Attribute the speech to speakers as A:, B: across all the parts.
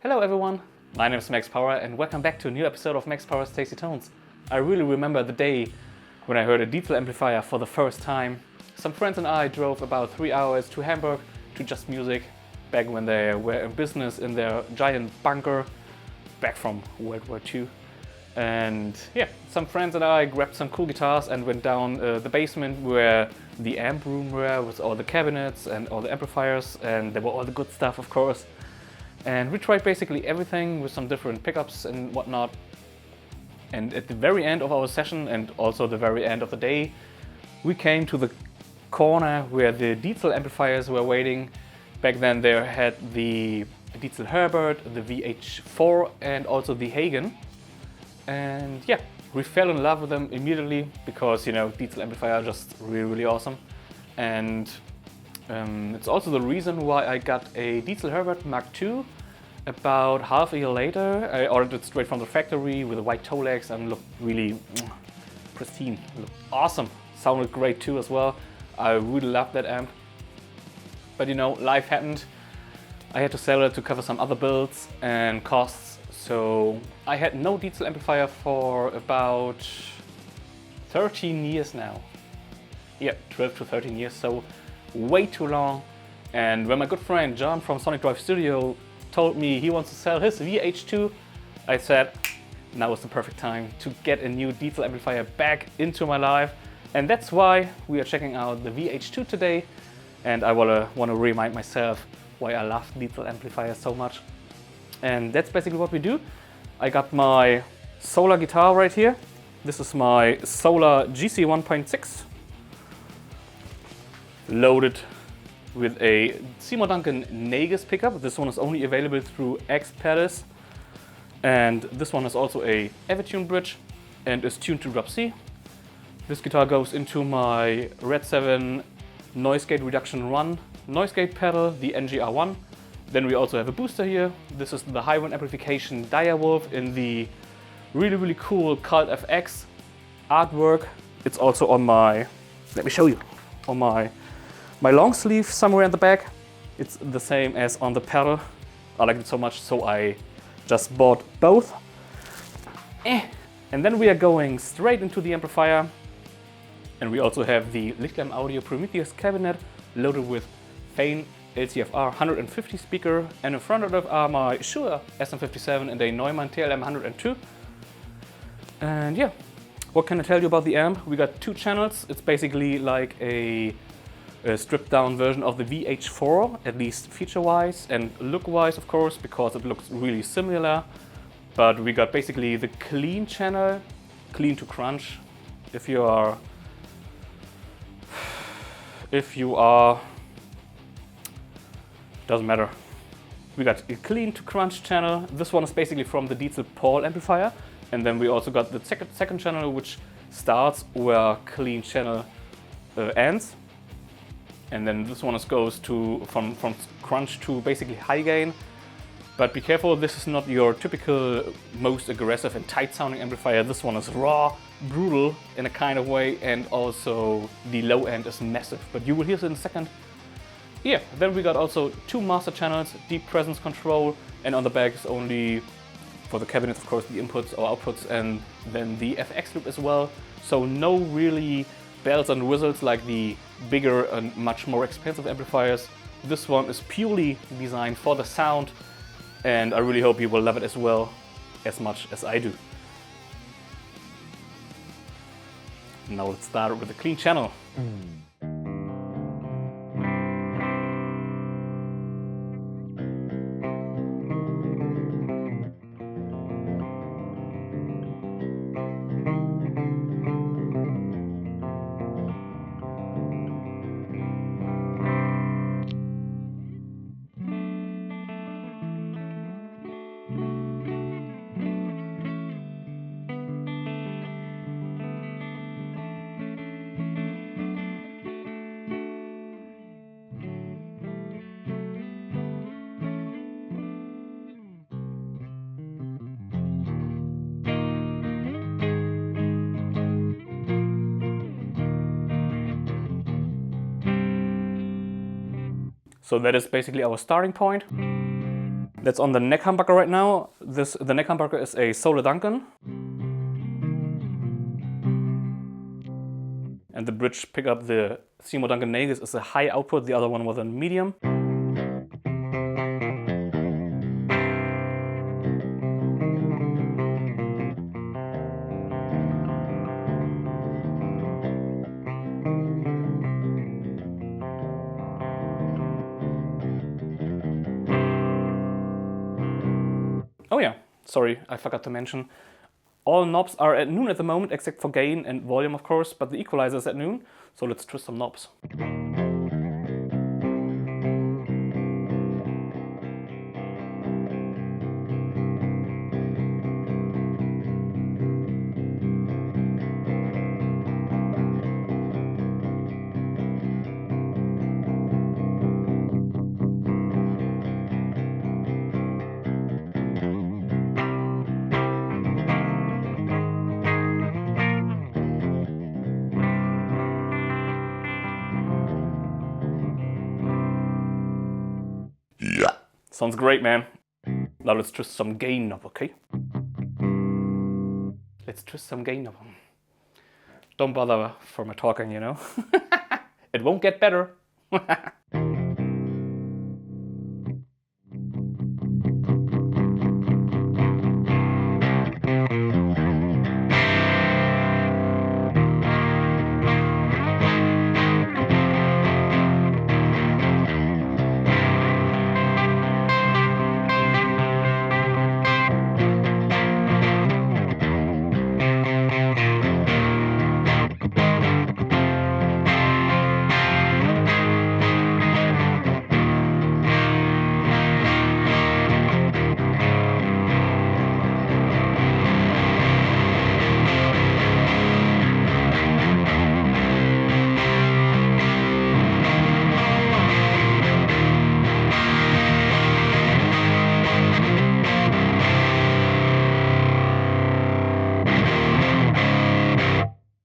A: Hello everyone, my name is Max Power and welcome back to a new episode of Max Power's Tasty Tones. I really remember the day when I heard a Diezel amplifier for the first time. Some friends and I drove about 3 hours to Hamburg to Just Music, back when they were in business in their giant bunker, back from World War II. And yeah, some friends and I grabbed some cool guitars and went down the basement where the amp room were, with all the cabinets and all the amplifiers, and there were all the good stuff, of course. And we tried basically everything with some different pickups and whatnot. And at the very end of our session, and also the very end of the day, we came to the corner where the Diezel amplifiers were waiting. Back then they had the Diezel Herbert, the VH4 and also the Hagen. And yeah, we fell in love with them immediately because, you know, Diezel amplifier are just really awesome. And it's also the reason why I got a Diezel Herbert MKII about half a year later. I ordered it straight from the factory with the white toe legs and looked really pristine, looked awesome. Sounded great too as well. I really loved that amp. But you know, life happened. I had to sell it to cover some other bills and costs. So I had no Diezel amplifier for about 13 years now. Yeah, 12 to 13 years, so way too long. And when my good friend John from Sonic Drive Studio told me he wants to sell his VH2, I said, now is the perfect time to get a new Diezel amplifier back into my life. And that's why we are checking out the VH2 today. And I want to remind myself why I love Diezel amplifiers so much. And that's basically what we do. I got my Solar guitar right here. This is my Solar GC 1.6. Loaded with a Seymour Duncan Nagus pickup. This one is only available through X-Pedals. And this one is also a Evertune bridge and is tuned to drop C. This guitar goes into my Red 7 Noise Gate Reduction 1 noise gate pedal, the NGR1. Then we also have a booster here. This is the high-end amplification Direwolf in the really cool Cult FX artwork. It's also on my, let me show you, on my long sleeve somewhere in the back. It's the same as on the pedal. I like it so much, so I just bought both. And then we are going straight into the amplifier. And we also have the Lichtlaerm Audio Prometheus cabinet loaded with FANE LCFR 150 speaker, and in front of it are my Shure SM57 and a Neumann TLM 102. And yeah, what can I tell you about the amp? We got 2 channels. It's basically like a stripped down version of the VH4, at least feature wise and look wise, of course, because it looks really similar. But we got basically the clean channel, clean to crunch. If you are doesn't matter. We got a clean to crunch channel. This one is basically from the Diezel Paul amplifier. And then we also got the second channel, which starts where clean channel ends. And then this one goes to from crunch to basically high gain. But be careful, this is not your typical most aggressive and tight sounding amplifier. This one is raw, brutal in a kind of way, and also the low end is massive. But you will hear it in a second. Yeah, then we got also 2 master channels, deep presence control, and on the back is only for the cabinets, of course, the inputs or outputs, and then the FX loop as well. So no really bells and whistles like the bigger and much more expensive amplifiers. This one is purely designed for the sound, and I really hope you will love it as well, as much as I do. Now let's start with the clean channel. So that is basically our starting point. That's on the neck humbucker right now. The neck humbucker is a solo Duncan. And the bridge pickup, the Seymour Duncan Nagus, is a high output, the other one was a medium. Oh yeah, sorry, I forgot to mention. All knobs are at noon at the moment, except for gain and volume, of course, but the equalizer is at noon, so let's twist some knobs. Sounds great, man. Now let's twist some gain knob, okay? Let's twist some gain knob. Don't bother for my talking, you know? It won't get better.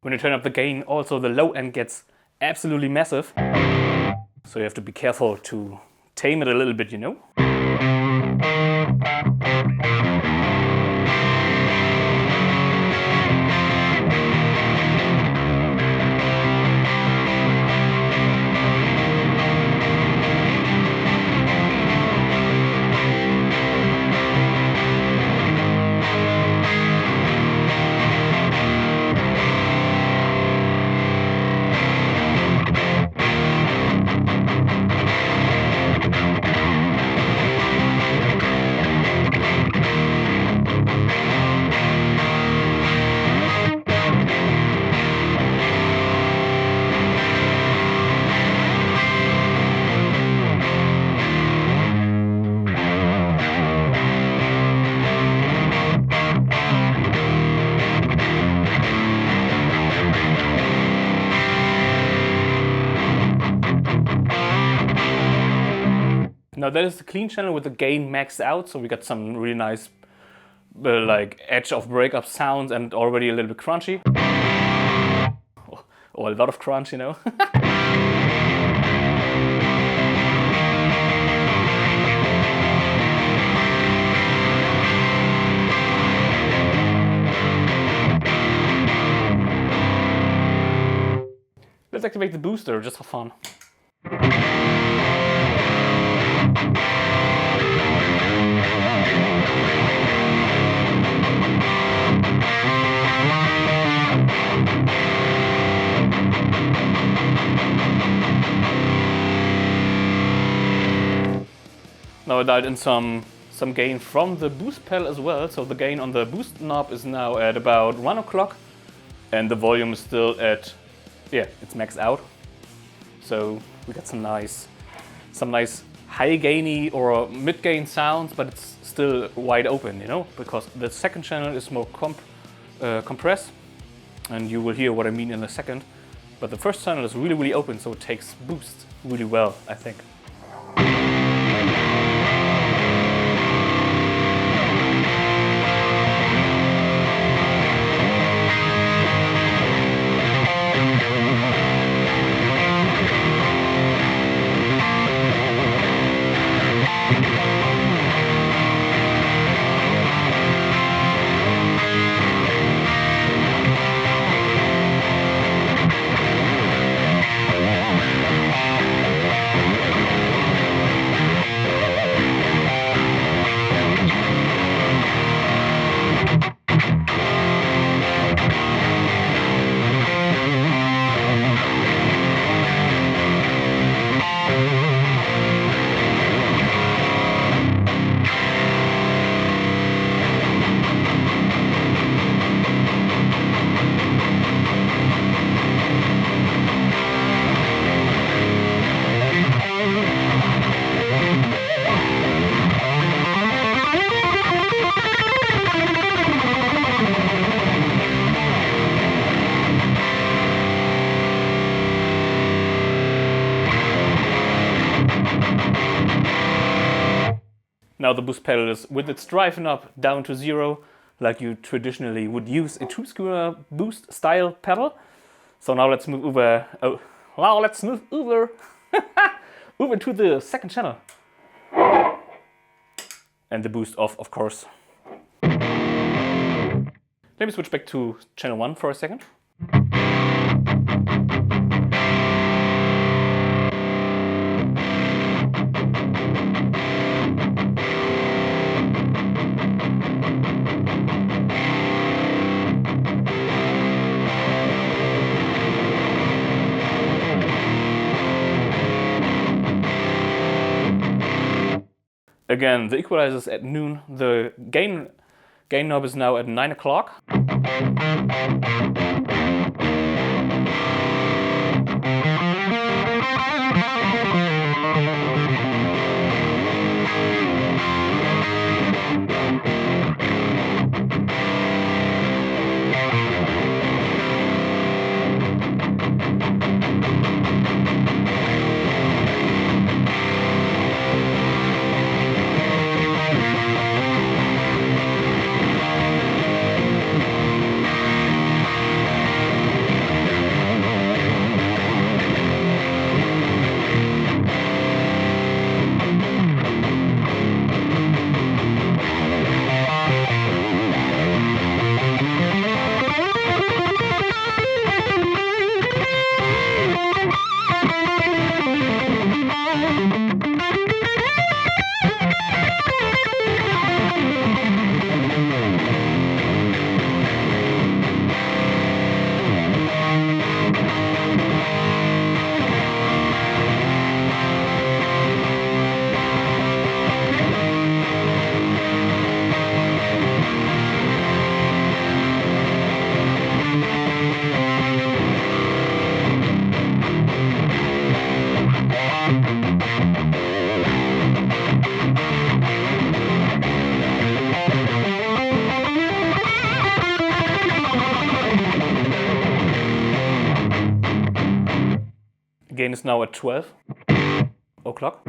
A: When you turn up the gain, also the low end gets absolutely massive. So you have to be careful to tame it a little bit, you know? Now that is the clean channel with the gain maxed out, so we got some really nice like edge of breakup sounds and already a little bit crunchy. Or a lot of crunch, you know. Let's activate the booster just for fun. Now I dialed in some gain from the boost pedal as well, so the gain on the boost knob is now at about 1 o'clock and the volume is still at, yeah, it's maxed out. So we got some nice high gainy or mid gain sounds, but it's still wide open, you know, because the second channel is more compressed, and you will hear what I mean in a second. But the first channel is really open, so it takes boost really well, I think. now the boost pedal is with its drive knob down to 0, like you traditionally would use a tube screamer boost style pedal. So now let's move over. Oh, wow! Let's move over over to the second channel, and the boost off, of course. Let me switch back to channel 1 for a second. Again, the equalizer is at noon. The gain knob is now at 9 o'clock. Gain is now at 12 o'clock.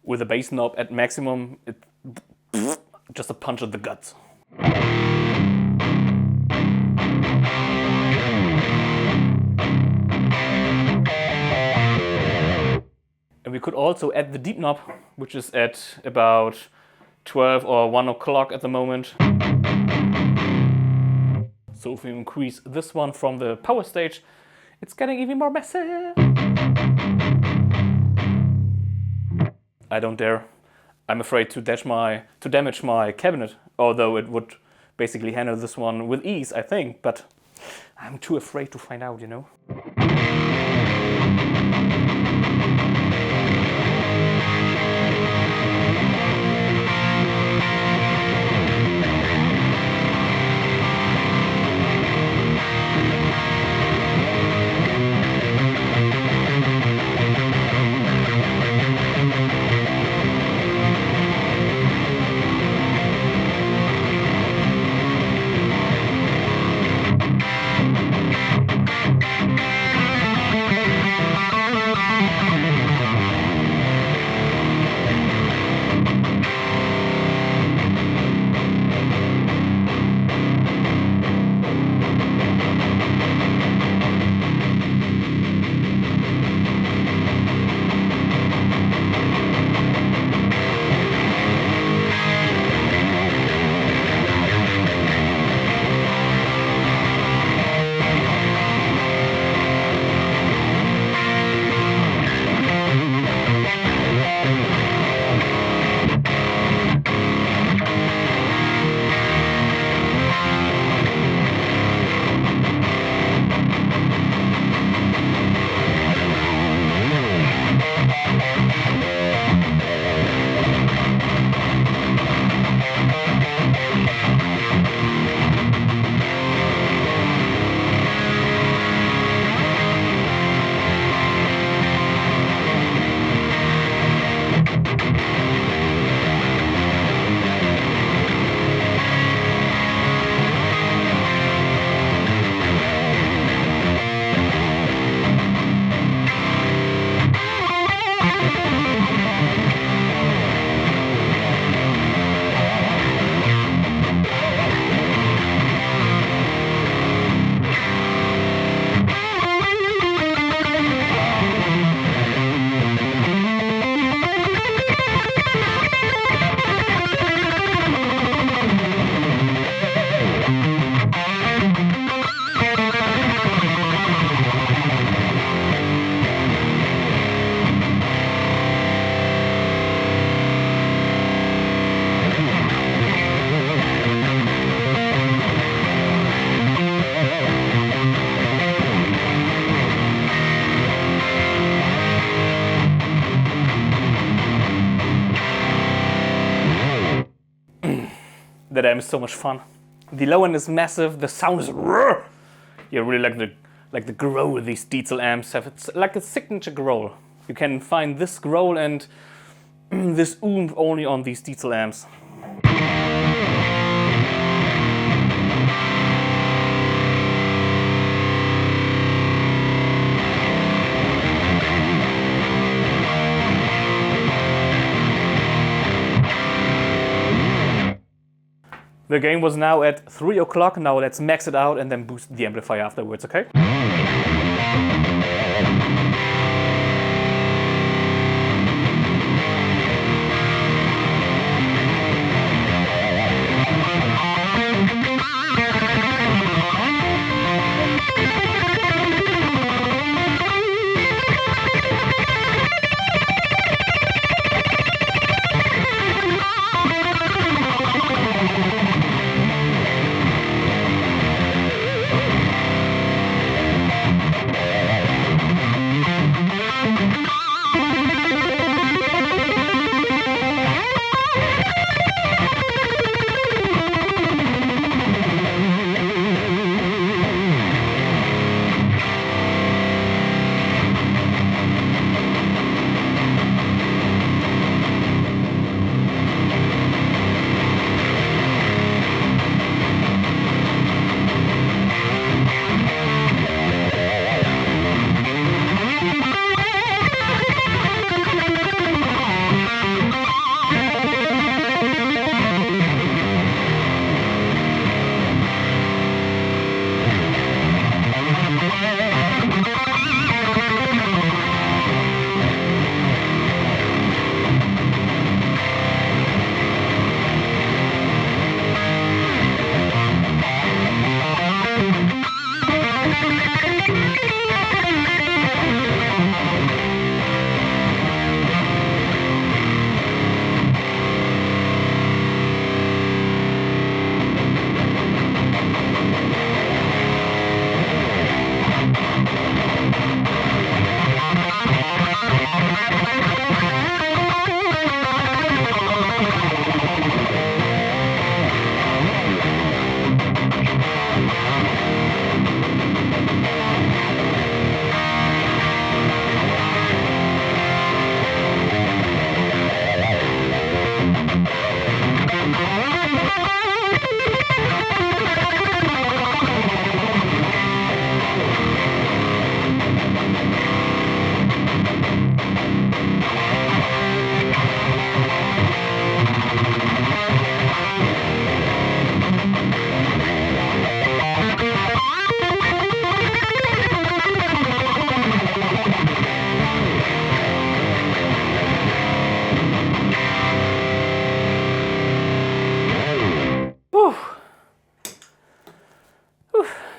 A: With the bass knob at maximum, just a punch at the guts. And we could also add the deep knob, which is at about 12 or 1 o'clock at the moment. So if we increase this one from the power stage, it's getting even more massive. I don't dare. I'm afraid to damage my cabinet, although it would basically handle this one with ease, I think, but I'm too afraid to find out, you know. That amp is so much fun. The low end is massive, the sound is roar. Yeah, really like the growl these Diezel amps have. It's like a signature growl. You can find this growl and this oomph only on these Diezel amps. The gain was now at 3 o'clock. Now let's max it out and then boost the amplifier afterwards, okay?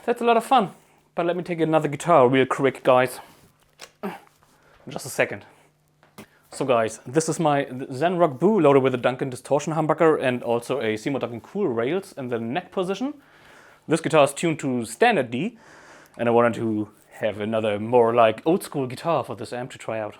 A: That's a lot of fun. But let me take another guitar real quick, guys. Just a second. So guys, this is my ZenRok Boo loaded with a Duncan Distortion humbucker and also a Seymour Duncan cool rails in the neck position. This guitar is tuned to standard D, and I wanted to have another more like old school guitar for this amp to try out.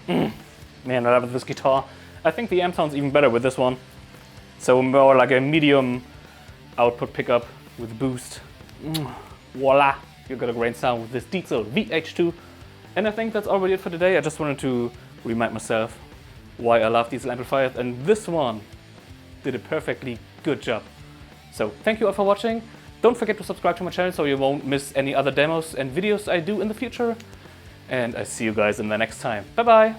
A: Man, I love this guitar. I think the amp sounds even better with this one. So more like a medium output pickup with boost. Voila! You got a great sound with this Diezel VH2. And I think that's already it for today. I just wanted to remind myself why I love Diezel amplifiers, and this one did a perfectly good job. So thank you all for watching. Don't forget to subscribe to my channel so you won't miss any other demos and videos I do in the future. And I see you guys in the next time. Bye bye!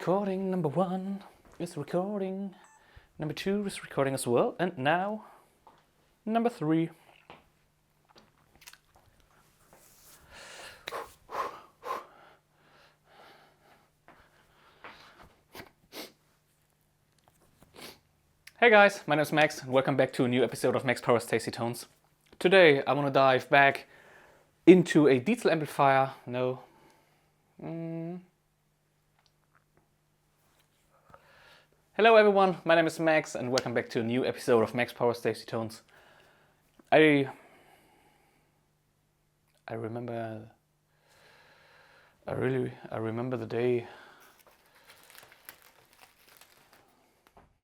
A: Recording number 1 is recording, number 2 is recording as well, and now number 3. Hey guys, my name is Max and welcome back to a new episode of Max Power's Tasty Tones. Today I want to dive back into a Diezel amplifier. Hello everyone, my name is Max and welcome back to a new episode of Max Power's Tasty Tones. I remember the day